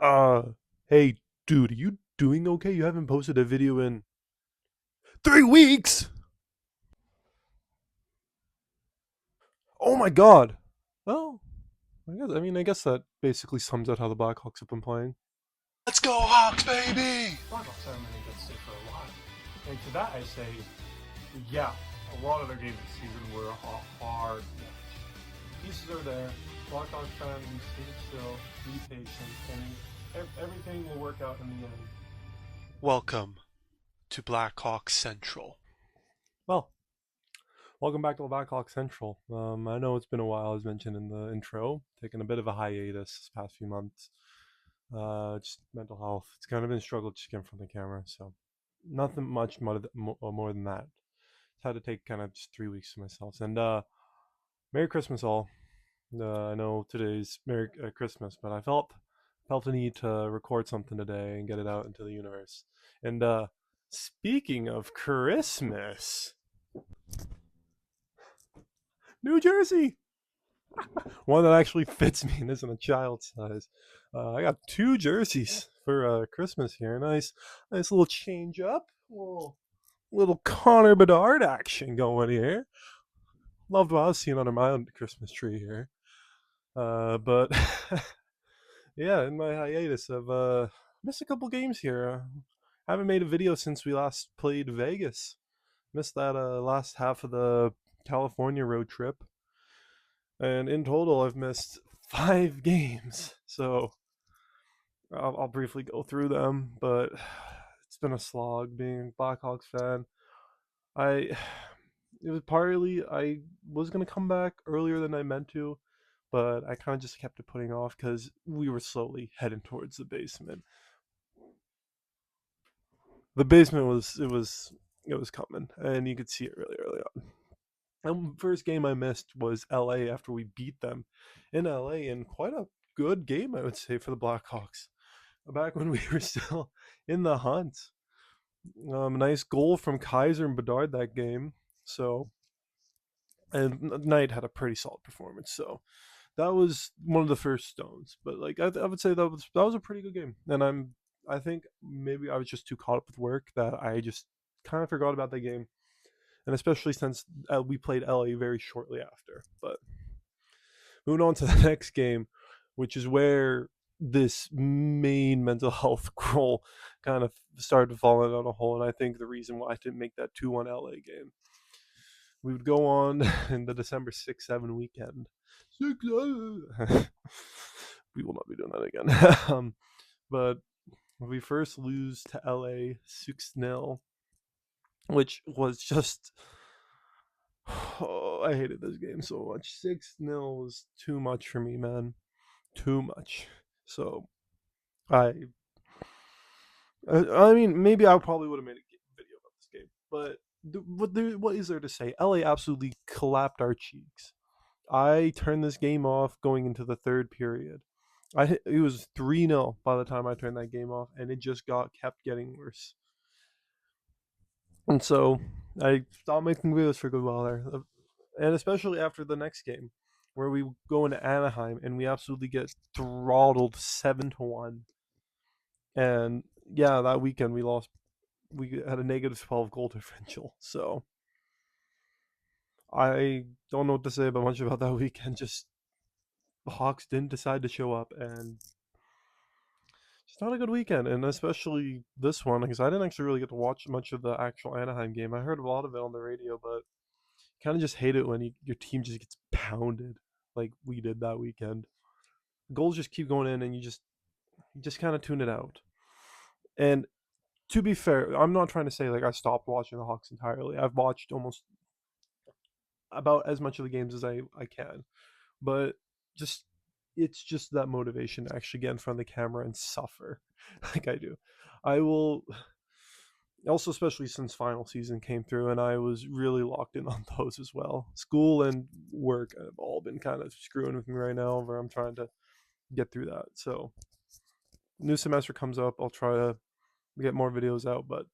Uh, hey, dude, are you doing okay? You haven't posted a video in 3 weeks. Oh my god. Well, I guess that basically sums out how the Blackhawks have been playing. Let's go Hawks, baby! Blackhawks haven't been in good state for a while. And to that I say, yeah, a lot of their games this season were a hard match. Pieces are there. Blackhawks fans, stay still, be patient, and everything will work out in the end. Welcome to Blackhawks Central. Well, welcome back to the Blackhawks Central. I know it's been a while, as mentioned in the intro, taking a bit of a hiatus this past few months. Just mental health. It's kind of been a struggle just getting from the camera, so nothing much more than that. Just had to take kind of just 3 weeks to myself. And Merry Christmas, all. I know today's Merry Christmas, but I felt the need to record something today and get it out into the universe. And speaking of Christmas, New Jersey, one that actually fits me and isn't a child size. I got two jerseys for Christmas here. Nice little change up, little Connor Bedard action going here. Loved what I was seeing under my own Christmas tree here. But yeah, in my hiatus, I've missed a couple games here. Haven't made a video since we last played Vegas. Missed that last half of the California road trip, and in total, I've missed 5 games. So I'll briefly go through them, but it's been a slog being a Blackhawks fan. I it was partly I was gonna come back earlier than I meant to, but I kind of just kept it putting off because we were slowly heading towards the basement. The basement was coming, and you could see it really early on. And first game I missed was LA after we beat them in LA in quite a good game, I would say, for the Blackhawks. Back when we were still in the hunt. A nice goal from Kaiser and Bedard that game. So, and Knight had a pretty solid performance. So that was one of the first stones. But like I would say that was a pretty good game. And I think maybe I was just too caught up with work that I just kind of forgot about that game. And especially since we played LA very shortly after. But moving on to the next game, which is where this main mental health role kind of started to fall in on a hole. And I think the reason why I didn't make that 2-1 LA game. We would go on in the December 6-7 weekend. We will not be doing that again. But we first lose to LA 6-0, which was just. Oh, I hated this game so much. 6-0 was too much for me, man. Too much. So I I mean, maybe I probably would have made a video about this game, but what is there to say? LA absolutely clapped our cheeks. I turned this game off going into the third period. It was 3-0 by the time I turned that game off, and it just kept getting worse. And so I stopped making videos for a good while there, and especially after the next game, where we go into Anaheim and we absolutely get throttled 7-1. And yeah, that weekend we lost. We had a -12 goal differential. So I don't know what to say about much about that weekend. Just the Hawks didn't decide to show up, and it's not a good weekend. And especially this one, because I didn't actually really get to watch much of the actual Anaheim game. I heard a lot of it on the radio, but kind of just hate it when your team just gets pounded like we did that weekend. Goals just keep going in, and you just kind of tune it out. And to be fair, I'm not trying to say like I stopped watching the Hawks entirely. I've watched almost about as much of the games as I can, but just it's just that motivation to actually get in front of the camera and suffer like I do. I will also, especially since final season came through, and I was really locked in on those as well. School and work have all been kind of screwing with me right now, where I'm trying to get through that. So new semester comes up, I'll try to get more videos out, but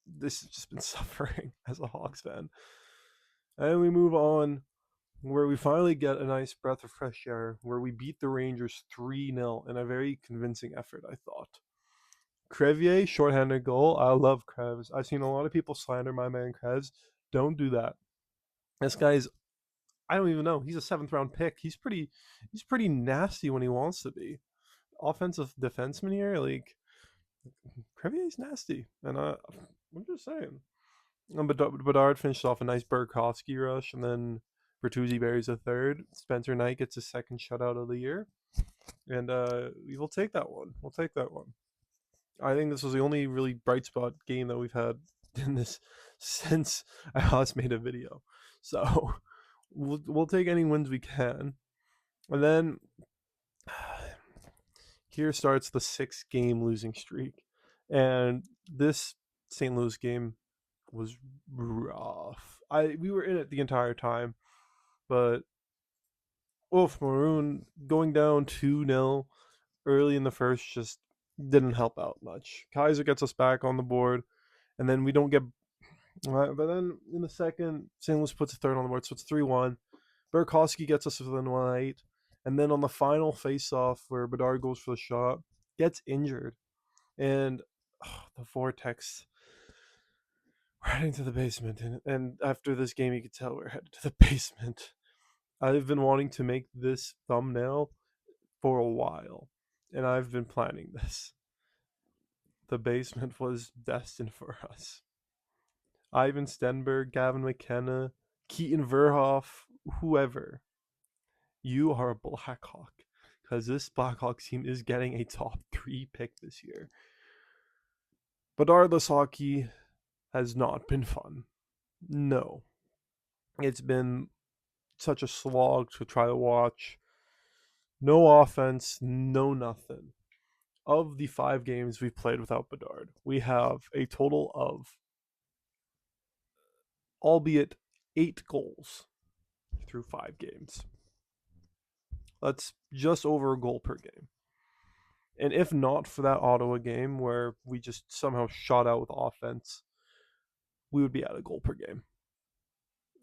this has just been suffering as a Hawks fan. And we move on where we finally get a nice breath of fresh air, where we beat the Rangers 3-0 in a very convincing effort, I thought. Crevier, shorthanded goal. I love Krebs. I've seen a lot of people slander my man Krebs. Don't do that. This guy's, I don't even know. He's a 7th round pick. He's pretty nasty when he wants to be. Offensive defenseman here, like Crevier's nasty, and I'm just saying. Bedard finished off a nice Burakovsky rush, and then Bertuzzi buries a third. Spencer Knight gets his second shutout of the year, and we will take that one. We'll take that one. I think this was the only really bright spot game that we've had in this since I last made a video. So we'll take any wins we can, and then here starts the 6-game losing streak, and this St. Louis game was rough. We were in it the entire time, but Maroon going down 2-0 early in the first just didn't help out much. Kaiser gets us back on the board, and then we don't get. But then in the second, St. Louis puts a third on the board, so it's 3-1. Burakovsky gets us within 1-8, and then on the final face-off where Bedard goes for the shot, gets injured, and the vortex. We're heading to the basement, and after this game, you could tell we're headed to the basement. I've been wanting to make this thumbnail for a while, and I've been planning this. The basement was destined for us. Ivan Stenberg, Gavin McKenna, Keaton Verhoff, whoever. You are a Blackhawk, because this Blackhawks team is getting a top 3 pick this year. Bedardless hockey has not been fun. No. It's been such a slog to try to watch. No offense, no nothing. Of the 5 games we've played without Bedard, we have a total of, albeit 8 goals through 5 games. That's just over a goal per game. And if not for that Ottawa game where we just somehow shot out with offense, we would be at a goal per game.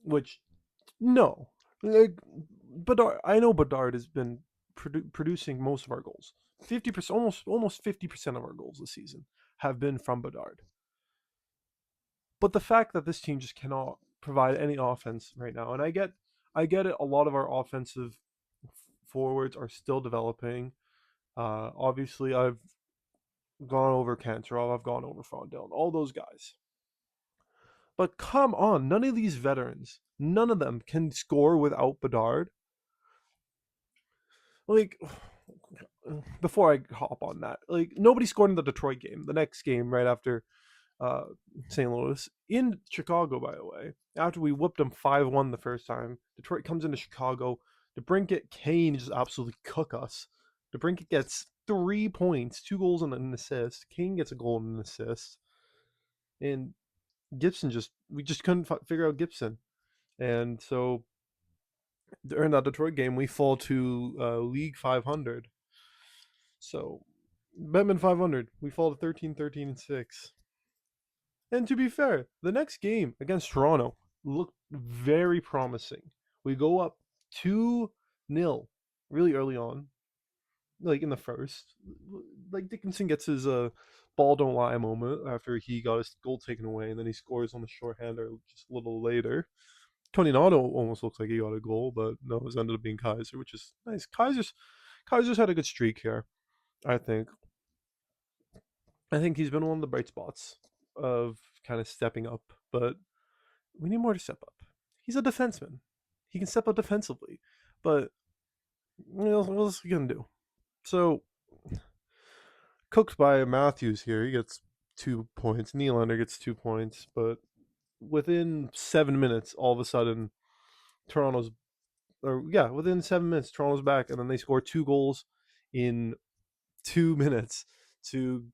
Which, no. Like, Bedard, I know Bedard has been producing most of our goals. 50%, almost 50% of our goals this season have been from Bedard. But the fact that this team just cannot provide any offense right now, and I get it. A lot of our offensive forwards are still developing. Obviously, I've gone over Kancherov, I've gone over Fondell, all those guys. But come on, none of these veterans, none of them can score without Bedard. Like, before I hop on that, like, nobody scored in the Detroit game, the next game right after St. Louis, in Chicago, by the way. After we whooped them 5-1 the first time, Detroit comes into Chicago. DeBrincat, Kane just absolutely cook us. DeBrincat gets 3 points, 2 goals and an assist. Kane gets a goal and an assist. And Gibson we just couldn't figure out Gibson. And so during that Detroit game, we fall to League 500. So Bettman 500, we fall to 13, 13, and 6. And to be fair, the next game against Toronto looked very promising. We go up 2-0 really early on, like in the first. Like Dickinson gets his ball don't lie moment after he got his goal taken away, and then he scores on the shorthander just a little later. Tony Nato almost looks like he got a goal, but no, it ended up being Kaiser, which is nice. Kaiser's had a good streak here, I think. I think he's been one of the bright spots of kind of stepping up, but we need more to step up. He's a defenseman. He can step up defensively, but what else are we gonna do? So, cooked by Matthews here. He gets 2 points. Nylander gets 2 points, but within 7 minutes, all of a sudden, within 7 minutes, Toronto's back, and then they score 2 goals in 2 minutes to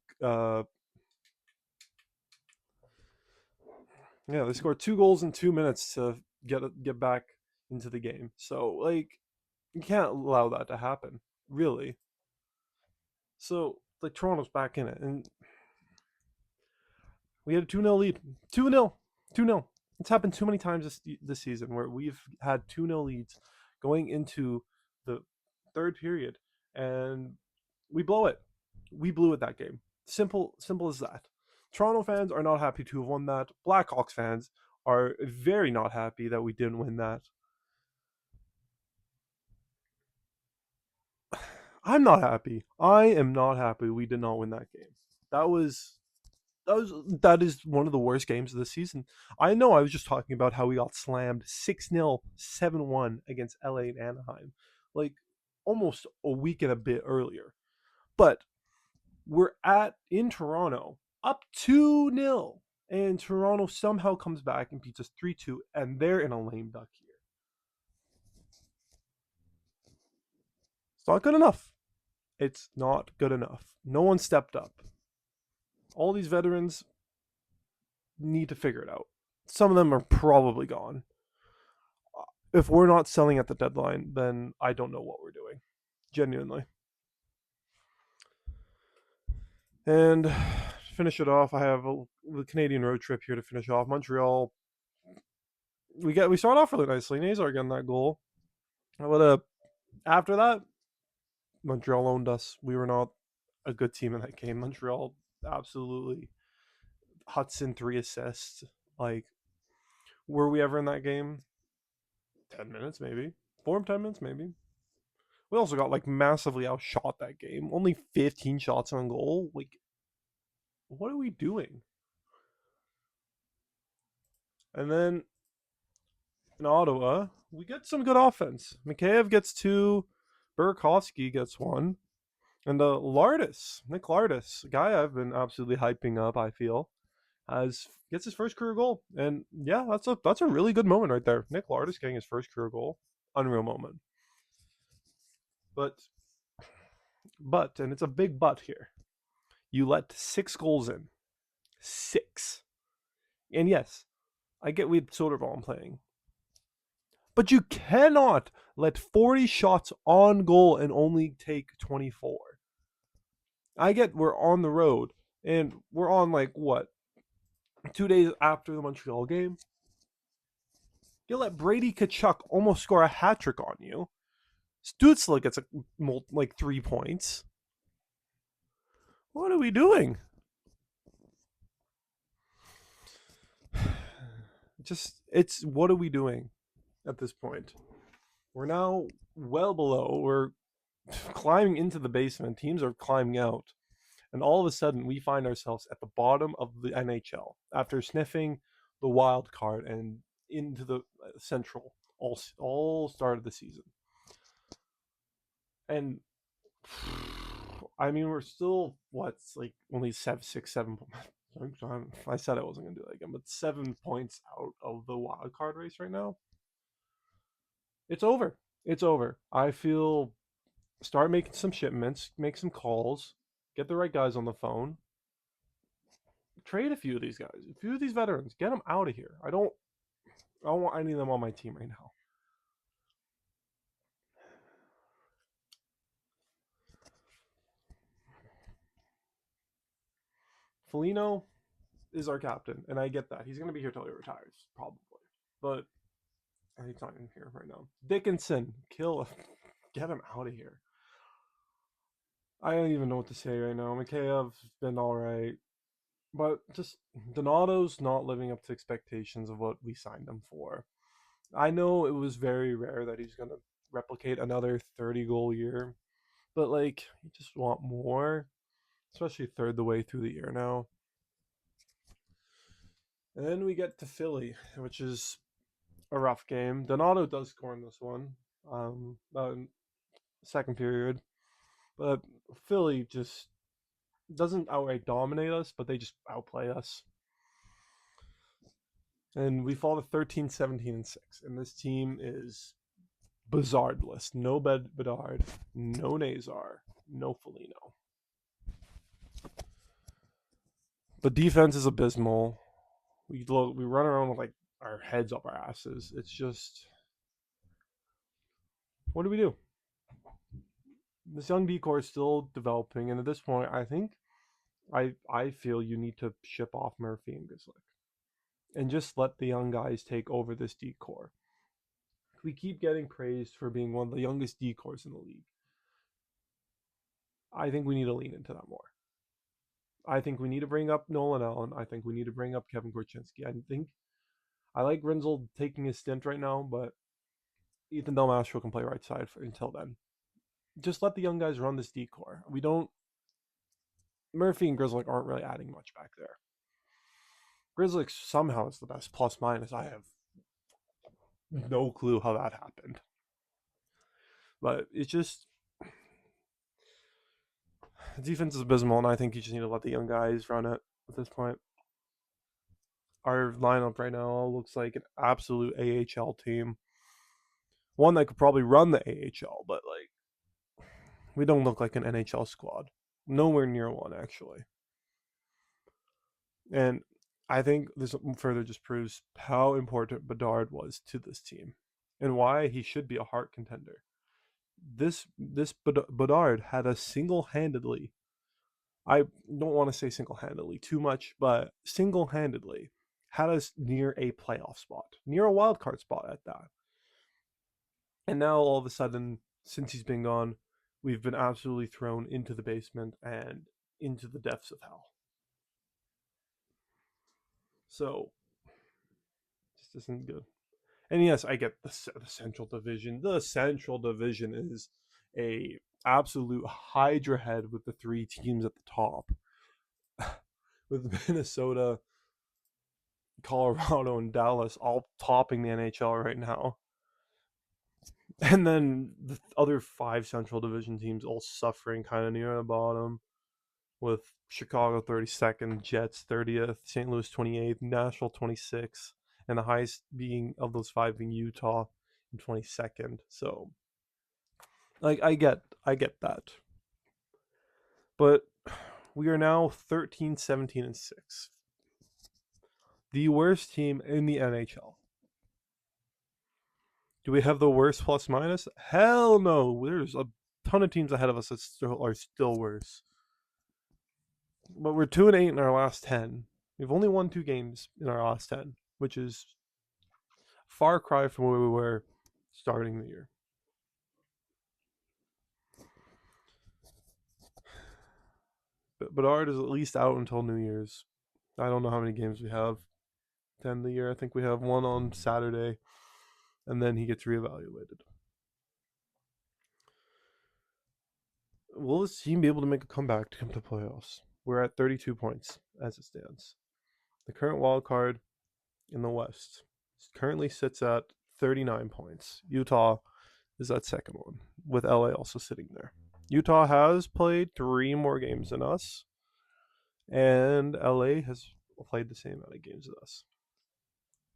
they scored 2 goals in 2 minutes to get back into the game. So, like, you can't allow that to happen, really. So, like, Toronto's back in it, and we had a 2-0 lead. 2-0. 2-0. It's happened too many times this season where we've had 2-0 leads going into the third period, and we blow it. We blew it that game. Simple as that. Toronto fans are not happy to have won that. Blackhawks fans are very not happy that we didn't win that. I'm not happy. I am not happy we did not win that game. That was that is one of the worst games of the season. I know I was just talking about how we got slammed 6-0, 7-1 against LA and Anaheim, like almost a week and a bit earlier. But we're in Toronto up 2-0, and Toronto somehow comes back and beats us 3-2, and they're in a lame duck here. It's not good enough. It's not good enough. No one stepped up. All these veterans need to figure it out. Some of them are probably gone. If we're not selling at the deadline, then I don't know what we're doing. Genuinely. And to finish it off, I have the Canadian road trip here to finish off. Montreal. We start off really nicely. Nazar getting that goal. But after that, Montreal owned us. We were not a good team in that game. Montreal absolutely. Hudson 3 assists. Like, were we ever in that game? 10 minutes maybe. 10 minutes maybe. We also got like massively outshot that game. Only 15 shots on goal. Like, what are we doing? And then in Ottawa, we get some good offense. Mikheyev gets 2, Burakovsky gets 1, and Nick Lardis, a guy I've been absolutely hyping up, I feel, gets his first career goal. And yeah, that's a really good moment right there. Nick Lardis getting his first career goal. Unreal moment. But and it's a big but here. You let 6 goals in. 6. And yes, I get we had Soderblom playing. But you cannot let 40 shots on goal and only take 24. I get we're on the road and we're on like what? 2 days after the Montreal game. You let Brady Tkachuk almost score a hat trick on you. Stützle gets like 3 points. What are we doing? What are we doing at this point? We're now well below. We're climbing into the basement. Teams are climbing out. And all of a sudden, we find ourselves at the bottom of the NHL after sniffing the wild card and into the Central all start of the season. And I mean, we're still like only 7. I said I wasn't gonna do that again, but 7 points out of the wild card race right now. It's over. It's over. I feel start making some shipments, make some calls, get the right guys on the phone, trade a few of these guys, a few of these veterans, get them out of here. I don't want any of them on my team right now. Foligno is our captain, and I get that. He's going to be here till he retires, probably. But he's not in here right now. Dickinson, kill him. Get him out of here. I don't even know what to say right now. Mikheyev's been all right. But just Donato's not living up to expectations of what we signed him for. I know it was very rare that he's going to replicate another 30-goal year. But, like, you just want more. Especially third the way through the year now. And then we get to Philly, which is a rough game. Donato does score in this one, second period, but Philly just doesn't outright dominate us, but they just outplay us. And we fall to 13, 17, and 6. And this team is bizarre-less. No Bedard, no Nazar, no Foligno. The defense is abysmal. We run around with like our heads up our asses. It's just, what do we do? This young decor is still developing, and at this point, I think I feel you need to ship off Murphy and Gislick. and just let the young guys take over this decor. We keep getting praised for being one of the youngest decors in the league. I think we need to lean into that more. I think we need to bring up Nolan Allen. I think we need to bring up Kevin Korchinski. I like Rinzel taking his stint right now, but Ethan Del Mastro can play right side until then. Just let the young guys run this decor. We don't. Murphy and Grizzlick aren't really adding much back there. Grizzlick somehow is the best plus minus. I have no clue how that happened. But it's just defense is abysmal, and I think you just need to let the young guys run it at this point. Our lineup right now looks like an absolute AHL team. One that could probably run the AHL, but like we don't look like an NHL squad. Nowhere near one, actually. And I think this further just proves how important Bedard was to this team and why he should be a Hart contender. This Bedard had a single-handedly, I don't want to say single-handedly too much, but single-handedly had us near a playoff spot, near a wild card spot at that. And now all of a sudden, since he's been gone, we've been absolutely thrown into the basement and into the depths of hell. So, this isn't good. And yes, I get the Central Division. The Central Division is a absolute hydra head with the three teams at the top. With Minnesota, Colorado, and Dallas all topping the NHL right now. And then the other 5 Central Division teams all suffering kind of near the bottom, with Chicago 32nd, Jets 30th, St. Louis 28th, Nashville 26th, and the highest being of those 5 being Utah in 22nd. So, like, I get that. But we are now 13, 17, and 6. The worst team in the NHL. Do we have the worst plus minus? Hell no. There's a ton of teams ahead of us that are still worse. But we're 2-8 in our last 10. We've only won 2 games in our last 10, which is a far cry from where we were starting the year. But Bedard is at least out until New Year's. I don't know how many games we have to end the year. I think we have one on Saturday, and then he gets reevaluated. Will this team be able to make a comeback to come to playoffs? We're at 32 points as it stands. The current wild card in the West currently sits at 39 points. Utah is that second one, with LA also sitting there. Utah has played 3 more games than us, and LA has played the same amount of games as us.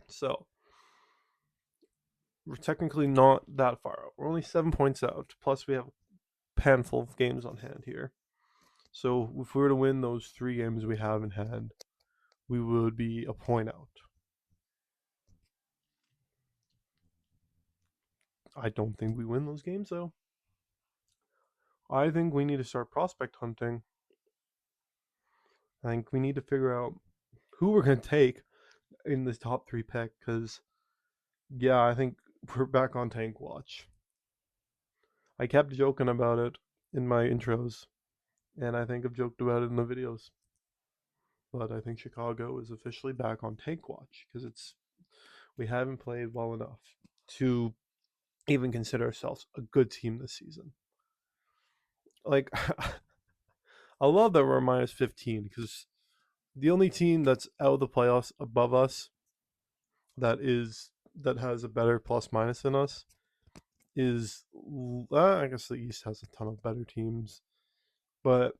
So, we're technically not that far out. We're only 7 points out, plus we have a handful of games on hand here. So, if we were to win those 3 games we have in hand, we would be a point out. I don't think we win those games, though. I think we need to start prospect hunting. I think we need to figure out who we're going to take in this top 3 pick, because, yeah, I think we're back on tank watch. I kept joking about it in my intros, and I think I've joked about it in the videos. But I think Chicago is officially back on tank watch, because we haven't played well enough to even consider ourselves a good team this season. Like, I love that we're minus 15, because the only team that's out of the playoffs above us that has a better plus minus than us is, I guess the East has a ton of better teams, but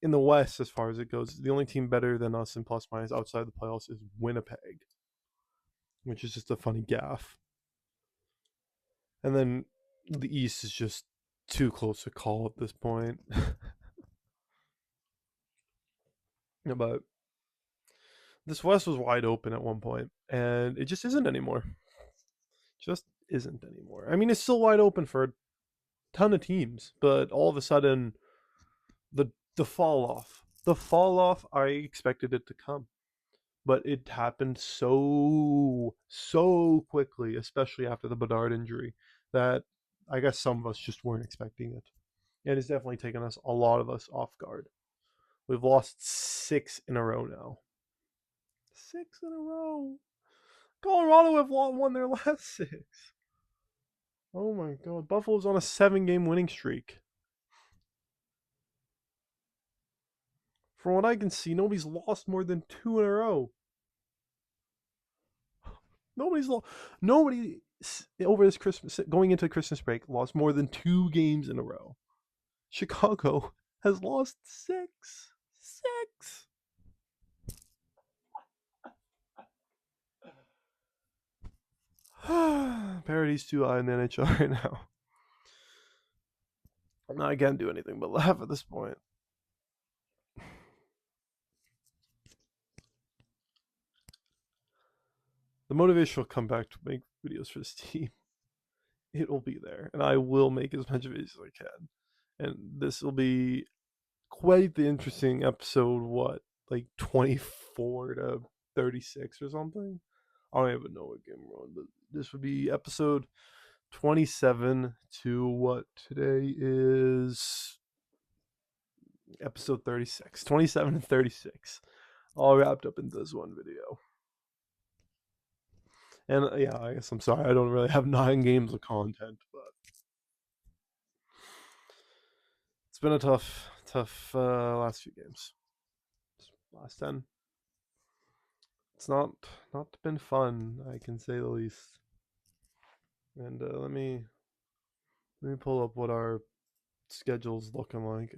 in the West, as far as it goes, the only team better than us in plus minus outside the playoffs is Winnipeg, which is just a funny gaffe. And then the East is just too close to call at this point. But this West was wide open at one point, and it just isn't anymore. Just isn't anymore. I mean, it's still wide open for a ton of teams, but all of a sudden, the fall off, I expected it to come. but it happened so quickly, especially after the Bedard injury, that I guess some of us just weren't expecting it. And it's definitely taken a lot of us off guard. We've lost 6 in a row now. 6 in a row. Colorado have won their last 6. Oh my god. Buffalo's on a 7-game winning streak. From what I can see, nobody's lost more than 2 in a row. Nobody's lost. Nobody over this Christmas, going into Christmas break, lost more than 2 games in a row. Chicago has lost 6. 6. Parity's too high in the NHL right now. I can't do anything but laugh at this point. The motivation will come back to make videos for this team. It will be there, and I will make as much of it as I can. And this will be quite the interesting episode. What, like 24 to 36 or something? I don't even know what game we're on, but this would be episode 27 to what today is episode 36. 27 and 36. All wrapped up into this one video. And yeah, I guess I'm sorry I don't really have 9 games of content, but it's been a tough last few games. Last 10. It's not been fun, I can say the least. And let me pull up what our schedule's looking like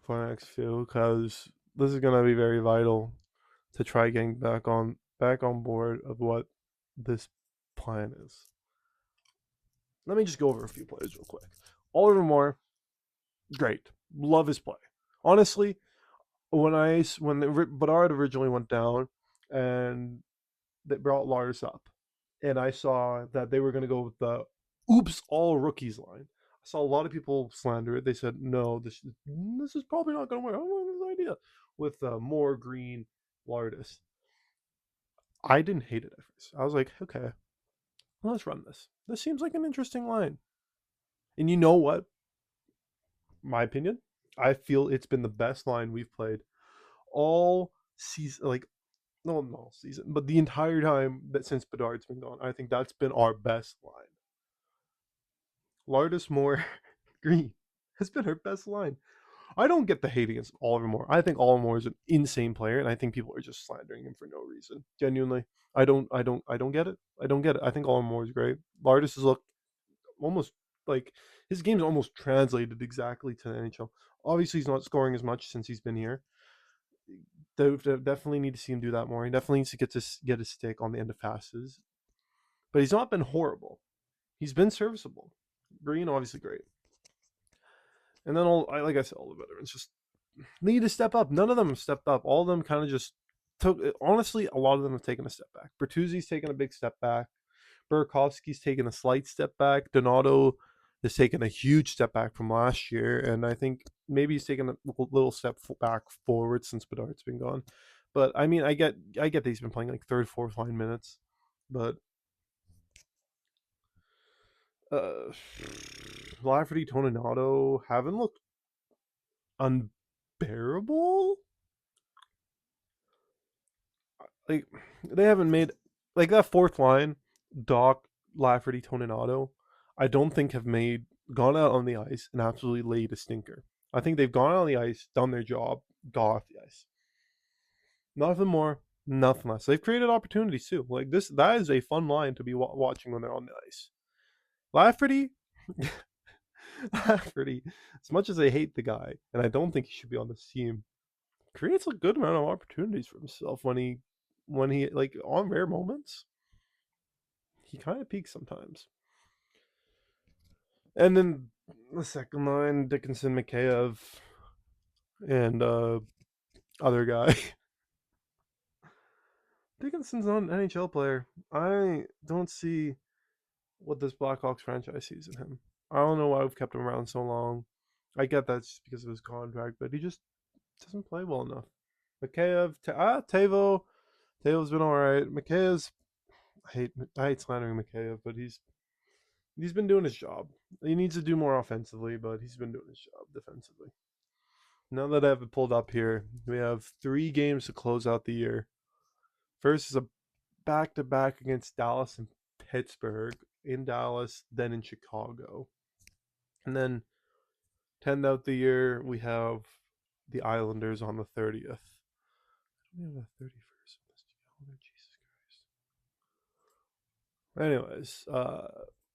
for our next few, because this is gonna be very vital to try getting back on board of what this plan is. Let me just go over a few players real quick. Oliver Moore, great, love his play. Honestly, when Bedard originally went down and they brought Lars up, and I saw that they were going to go with the "oops, all rookies" line. I saw a lot of people slander it. They said, "No, this is probably not going to work." I don't know this idea with Moore, Green, Lardis. I didn't hate it at first. I was like, okay, let's run this. This seems like an interesting line. And you know what? My opinion, I feel it's been the best line we've played all season, like no, not all season, but the entire time that since Bedard's been gone. I think that's been our best line. Lardis Moore Green has been our best line. I don't get the hate against Oliver Moore. I think Oliver Moore is an insane player, and I think people are just slandering him for no reason. Genuinely, I don't get it. I don't get it. I think Oliver Moore is great. Lardis has looked almost like his game's almost translated exactly to the NHL. Obviously, he's not scoring as much since he's been here. They definitely need to see him do that more. He definitely needs to get his stick on the end of passes, but he's not been horrible. He's been serviceable. Green, obviously great. And then like I said, all the veterans just need to step up. None of them have stepped up. All of them kind of just took. Honestly, a lot of them have taken a step back. Bertuzzi's taken a big step back. Burakovsky's taken a slight step back. Donato has taken a huge step back from last year, and I think maybe he's taken a little step back forward since Bedard's been gone. But I mean, I get that he's been playing like third, fourth line minutes, but Lafferty, Toninato haven't looked unbearable. Like they haven't made like that fourth line, Doc, Lafferty, Toninato. I don't think have gone out on the ice and absolutely laid a stinker. I think they've gone out on the ice, done their job, got off the ice. Nothing more, nothing less. They've created opportunities too. Like that is a fun line to be watching when they're on the ice. Lafferty, Lafferty. As much as I hate the guy, and I don't think he should be on this team, creates a good amount of opportunities for himself when he like on rare moments. He kind of peaks sometimes. And then the second line, Dickinson, Mikheyev, and other guy. Dickinson's not an NHL player. I don't see what this Blackhawks franchise sees in him. I don't know why we've kept him around so long. I get that's just because of his contract, but he just doesn't play well enough. Mikheyev, Tavo. Tavo's been all right. Mikheyev's I hate slandering Mikheyev, but he's been doing his job. He needs to do more offensively, but he's been doing his job defensively. Now that I have it pulled up here, we have 3 games to close out the year. First is a back-to-back against Dallas and Pittsburgh. In Dallas, then in Chicago. And then to end out the year, we have the Islanders on the 30th. We have the 31st on this calendar. Jesus Christ. Anyways,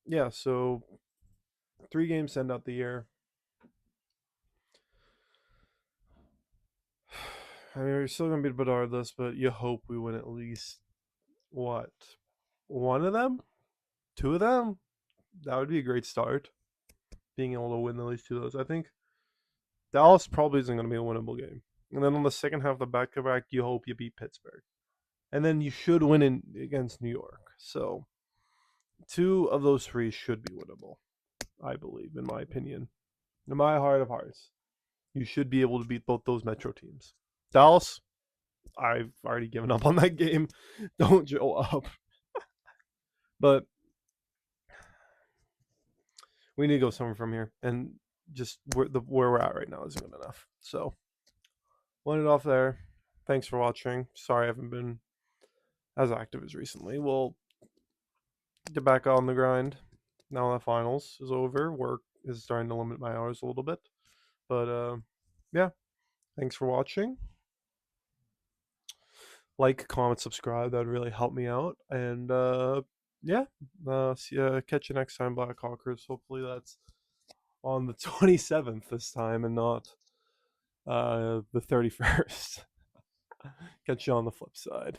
yeah, so 3 games to end out the year. I mean, we're still gonna be Bedardless, but you hope we win at least what, one of them, 2 of them. That would be a great start. Being able to win at least 2 of those, I think Dallas probably isn't gonna be a winnable game. And then on the second half of the back-to-back, you hope you beat Pittsburgh, and then you should win against New York. So 2 of those 3 should be winnable, I believe, in my opinion. In my heart of hearts, you should be able to beat both those Metro teams. Dallas, I've already given up on that game. Don't show up. But we need to go somewhere from here, and just where we're at right now isn't good enough. So, want it off there. Thanks for watching. Sorry I haven't been as active as recently. We'll get back on the grind now that finals is over. Work is starting to limit my hours a little bit, but yeah. Thanks for watching. Like, comment, subscribe. That would really help me out. And yeah, catch you next time, Blackhawkers. Hopefully that's on the 27th this time and not the 31st. Catch you on the flip side.